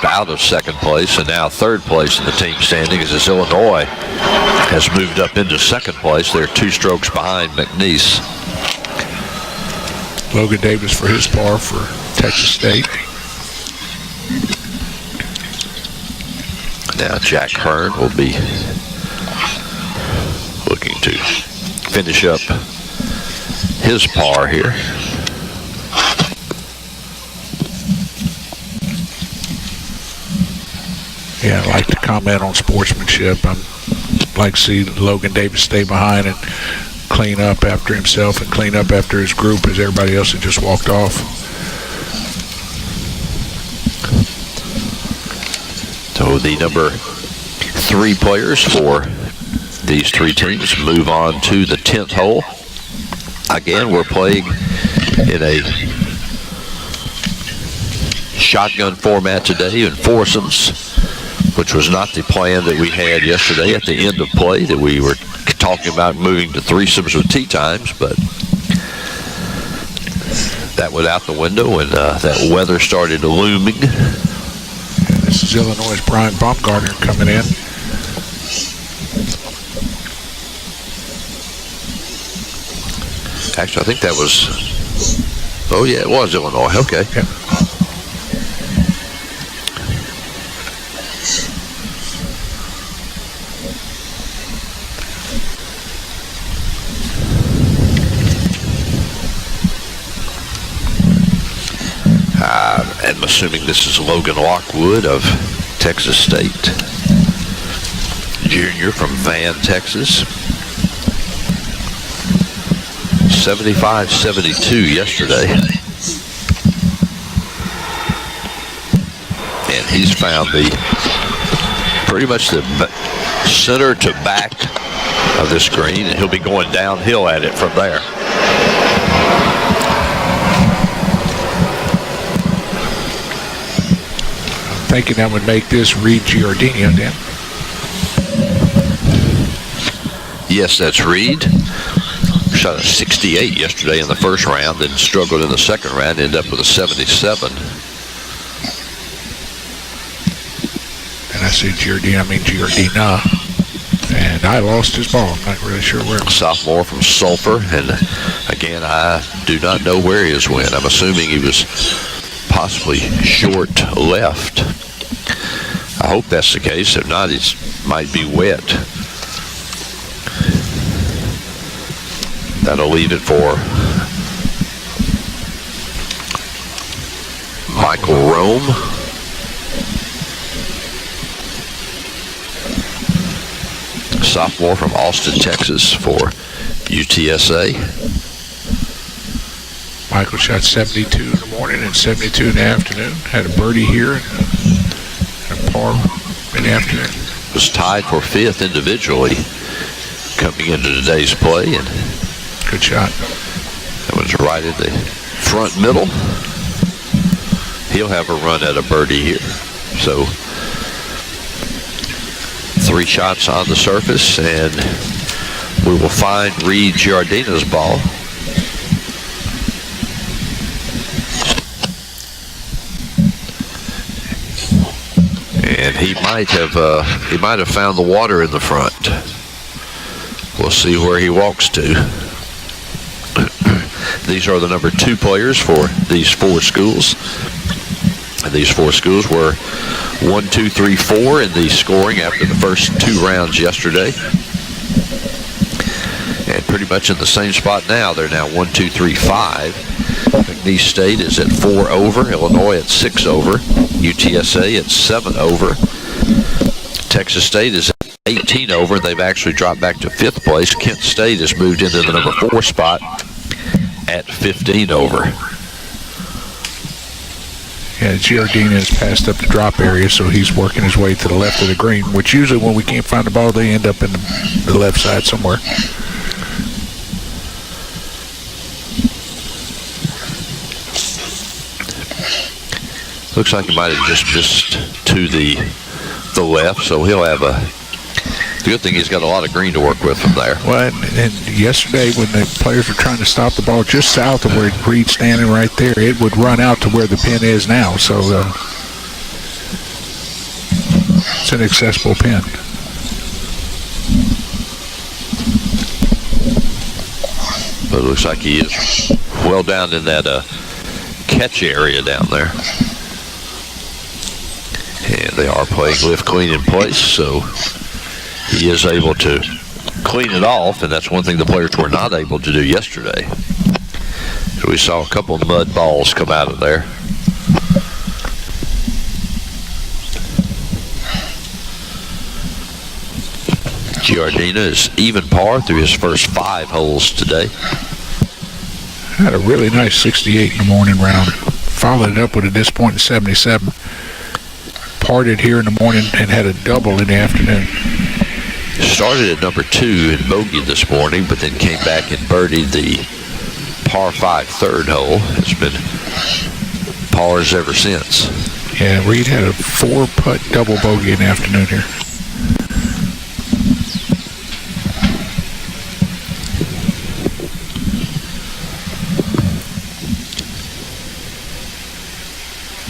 dropped out of second place, and now third place in the team standings as Illinois has moved up into second place. They're 2 strokes behind McNeese. Logan Davis for his par for Texas State. Now Jack Hearn will be looking to finish up his par here. Yeah, I like to comment on sportsmanship. I'd like to see Logan Davis stay behind and clean up after himself and clean up after his group as everybody else had just walked off. So the number 3 players for these 3 teams move on to the 10th hole. Again, we're playing in a shotgun format today in foursomes, which was not the plan that we had yesterday at the end of play, that we were talking about moving to threesomes with tee times, but that went out the window and that weather started looming. And this is Illinois' Brian Baumgartner coming in. Actually, I think that was, oh yeah, it was Illinois, okay. Yep. I'm assuming this is Logan Lockwood of Texas State, junior from Van, Texas. 75-72 yesterday. And he's found pretty much the center to back of this green, and he'll be going downhill at it from there. Thinking that would make this Reed Giardino, Dan. Yes, that's Reed. Shot a 68 yesterday in the first round, then struggled in the second round, ended up with a 77. And I say Giardino, I mean Giardina. And I lost his ball. I'm not really sure where. Sophomore from Sulphur, and again, I do not know where his went. I'm assuming he was possibly short left. I hope that's the case. If not, it might be wet. That'll leave it for Michael Rome. Sophomore from Austin, Texas for UTSA. Michael shot 72 in the morning and 72 in the afternoon. Had a birdie here and a par in the afternoon. Was tied for 5th individually coming into today's play, and good shot. That was right in the front middle. He'll have a run at a birdie here. So 3 shots on the surface, and we will find Reed Giardino's ball. And he might have found the water in the front. We'll see where he walks to. These are the number 2 players for these 4 schools. And these 4 schools were 1, 2, 3, 4 in the scoring after the first 2 rounds yesterday. And pretty much in the same spot now. They're now 1, 2, 3, 5. McNeese State is at 4 over. Illinois at 6 over. UTSA at 7 over. Texas State is at 18 over. They've actually dropped back to 5th place. Kent State has moved into the number 4 spot at 15 over. Yeah, Giardino has passed up the drop area, so he's working his way to the left of the green, which usually when we can't find the ball, they end up in the left side somewhere. Looks like he might have just missed to the left, so he'll have a... The good thing, he's got a lot of green to work with from there. Well, and yesterday when the players were trying to stop the ball just south of where Reed's standing right there, it would run out to where the pin is now. So an accessible pin. But it looks like he is well down in that catch area down there. And they are playing lift, clean in place, so he is able to clean it off, and that's one thing the players were not able to do yesterday. So we saw a couple of mud balls come out of there. Giardina is even par through his first 5 holes today. Had a really nice 68 in the morning round. Followed it up with a disappointing 77. Parted here in the morning and had a double in the afternoon. Started at number 2 in bogey this morning, but then came back and birdied the par 5 third hole. It's been pars ever since. Yeah, Reed had a 4-putt double bogey in the afternoon here.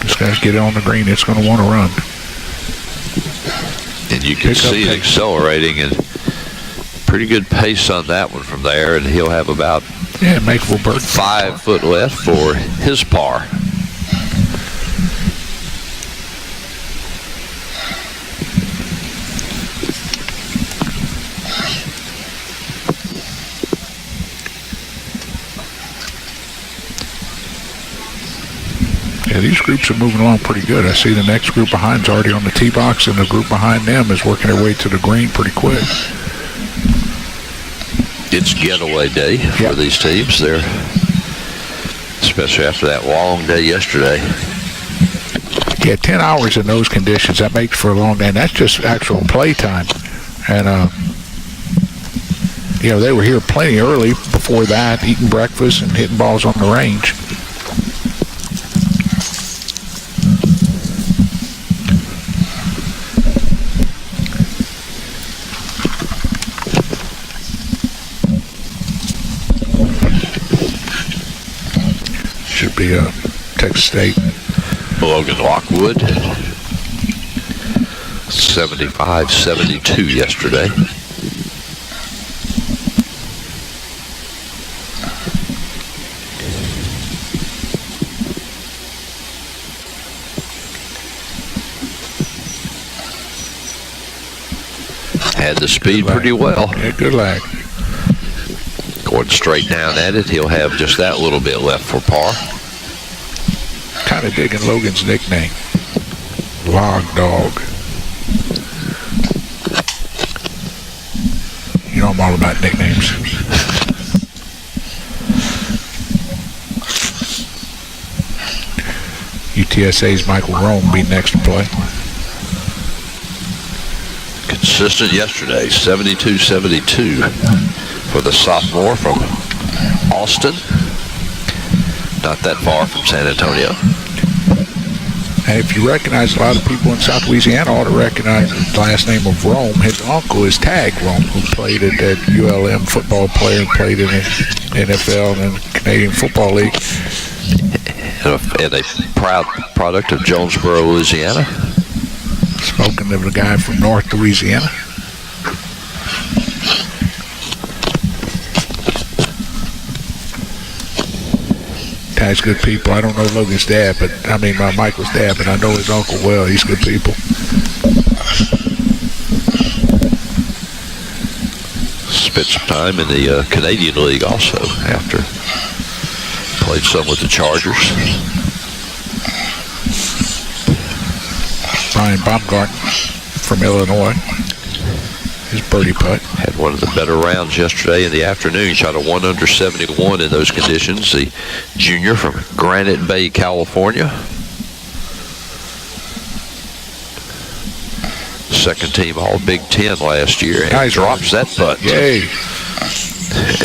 Just got to get it on the green. It's going to want to run. And you can see it accelerating, and pretty good pace on that one from there, and he'll have about makeable bird 5 foot left for his par. Yeah, these groups are moving along pretty good. I see the next group behind's already on the tee box, and the group behind them is working their way to the green pretty quick. It's getaway day for these teams. They're, especially after that long day yesterday. Yeah, 10 hours in those conditions, that makes for a long day. And that's just actual play time. And, they were here plenty early before that, eating breakfast and hitting balls on the range. Should be Texas State. Logan Lockwood, 75-72 yesterday. Had the speed pretty well. Yeah, good lag. Going straight down at it, he'll have just that little bit left for par. Kind of digging Logan's nickname, Log Dog. You know I'm all about nicknames. UTSA's Michael Rome be next to play. Consistent yesterday, 72-72 for the sophomore from Austin. Not that far from San Antonio. And if you recognize, a lot of people in South Louisiana ought to recognize the last name of Rome. His uncle is Tag Rome, who played at that ULM football player and played in the NFL and the Canadian Football League. And a proud product of Jonesboro, Louisiana. Spoken of the guy from North Louisiana. Tag's good people. I don't know Logan's dad, but Michael's dad, but I know his uncle well. He's good people. Spent some time in the Canadian League also after. Played some with the Chargers. Ryan Baumgarten from Illinois. His birdie putt. Had one of the better rounds yesterday in the afternoon. Shot a 1 under 71 in those conditions. The junior from Granite Bay, California. Second team All Big Ten last year. And drops that putt. Yay.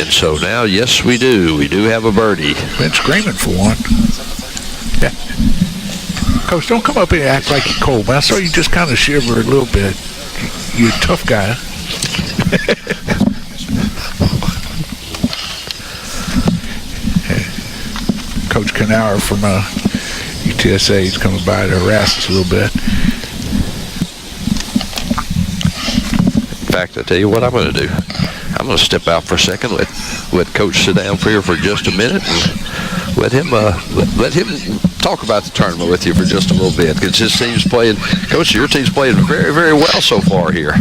And so now, yes, we do. We do have a birdie. Been screaming for one. Yeah. Coach, don't come up here and act like you're cold, man. I saw you just kind of shiver a little bit. You're a tough guy. Coach Knauer from UTSA is coming by to harass us a little bit. fact, I tell you what I'm going to do. I'm going to step out for a second, let Coach sit down here for just a minute, and let him talk about the tournament with you for just a little bit, because his team's playing. Coach, your team's playing very, very well so far here.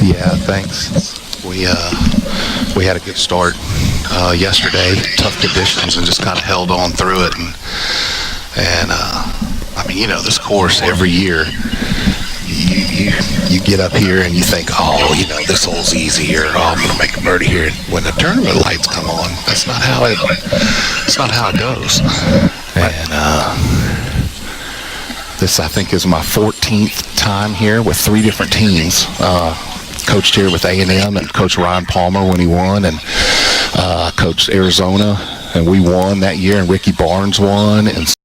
Yeah, thanks. We had a good start yesterday, tough conditions, and just kind of held on through it. And I mean, you know, this course every year, you get up here and you think, oh, you know, this hole's easy, or oh, I'm gonna make a birdie here. When the tournament lights come on, that's not how it goes. And this, I think, is my 14th time here with 3 different teams. Coached here with A&M and Coach Ryan Palmer when he won, and coached Arizona, and we won that year, and Ricky Barnes won, and